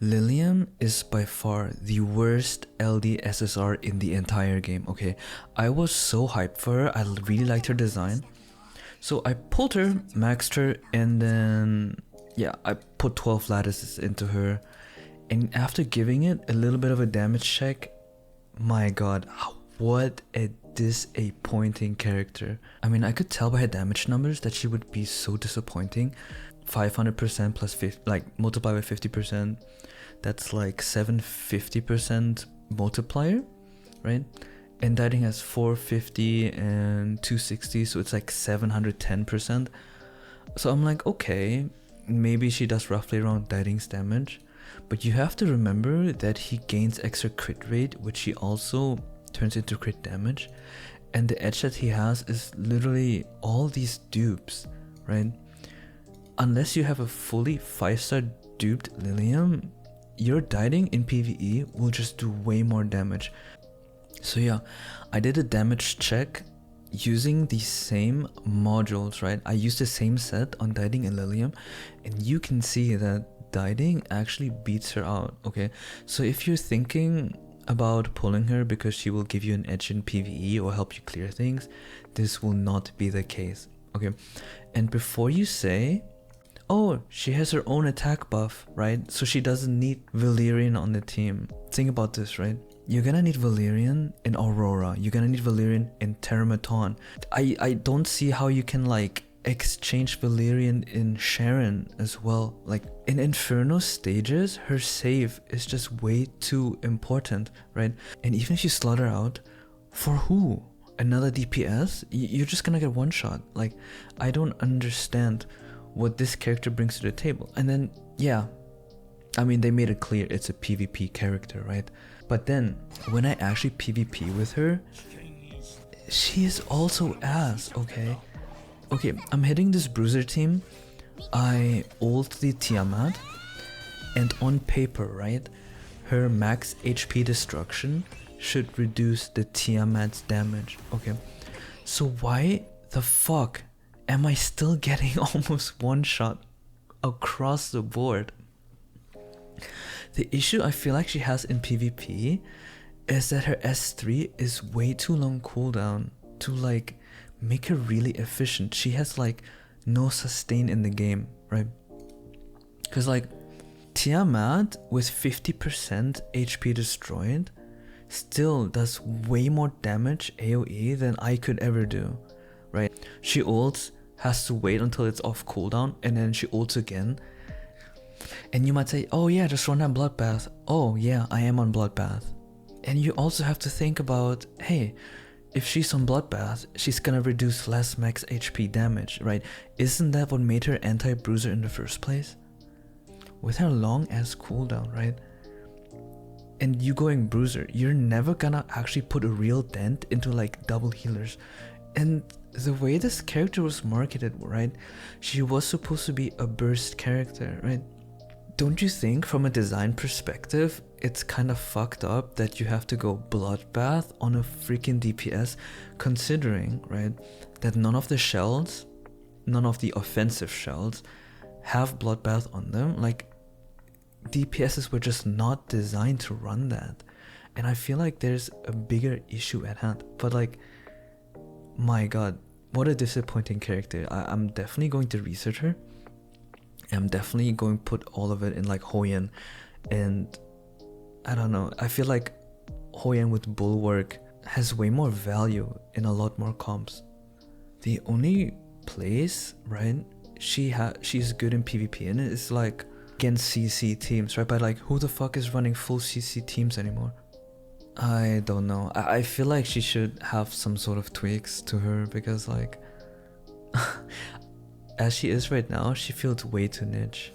Liliam is by far the worst LD SSR in the entire game, okay? I was so hyped for her, I really liked her design. So I pulled her, maxed her, and then, yeah, I put 12 lattices into her. And after giving it a little bit of a damage check, my god, what a disappointing character. I mean, I could tell by her damage numbers that she would be so disappointing. 500% plus 50, like multiply by 50%, that's like 750% multiplier, right? And dieting has 450 and 260, so it's like 710%. So I'm like, okay, maybe she does roughly around dieting's damage, but you have to remember that he gains extra crit rate, which he also turns into crit damage, and the edge that he has is literally all these dupes, right? Unless you have a fully 5-star duped Liliam, your dieting in PvE will just do way more damage. So yeah, I did a damage check using the same modules, right? I used the same set on dieting and Liliam, and you can see that dieting actually beats her out, okay? So if you're thinking about pulling her because she will give you an edge in PvE or help you clear things, this will not be the case, okay? And before you say, oh, she has her own attack buff, right? So she doesn't need Valerian on the team. Think about this, right? You're gonna need Valerian in Aurora. You're gonna need Valerian in Terramaton. I don't see how you can like exchange Valerian in Sharon as well. Like in Inferno stages, her save is just way too important, right? And even if you slaughter out, for who? Another DPS? You're just gonna get one shot. Like, I don't understand what this character brings to the table. And then, yeah, I mean, they made it clear it's a PvP character, right? But then, when I actually PvP with her, she is also ass, okay? Okay, I'm hitting this bruiser team, I ult the Tiamat, and on paper, right, her max HP destruction should reduce the Tiamat's damage, okay? So why the fuck am I still getting almost one shot across the board? The issue I feel like she has in PvP is that her S3 is way too long cooldown to like make her really efficient. She has like no sustain in the game, right? Because like Tiamat with 50% HP destroyed still does way more damage AoE than I could ever do, right? She ults, has to wait until it's off cooldown, and then she ults again. And you might say, oh yeah, just run that Bloodbath. Oh yeah, I am on Bloodbath. And you also have to think about, hey, if she's on Bloodbath, she's gonna reduce less max HP damage, right? Isn't that what made her anti-bruiser in the first place? With her long ass cooldown, right? And you going bruiser, you're never gonna actually put a real dent into like double healers. And the way this character was marketed, right? She was supposed to be a burst character, right? Don't you think from a design perspective, it's kind of fucked up that you have to go Bloodbath on a freaking DPS, considering, right, that none of the shells, none of the offensive shells have Bloodbath on them? Like, DPSs were just not designed to run that. And I feel like there's a bigger issue at hand. But like, my god, what a disappointing character. I'm definitely going to research her. I'm definitely going to put all of it in like Hoyen, and I don't know, I feel like Hoyen with Bulwark has way more value in a lot more comps. The only place, right, she's good in PvP in it is like against CC teams, right? But like, who the fuck is running full CC teams anymore? I don't know. I feel like she should have some sort of tweaks to her, because like as she is right now, she feels way too niche.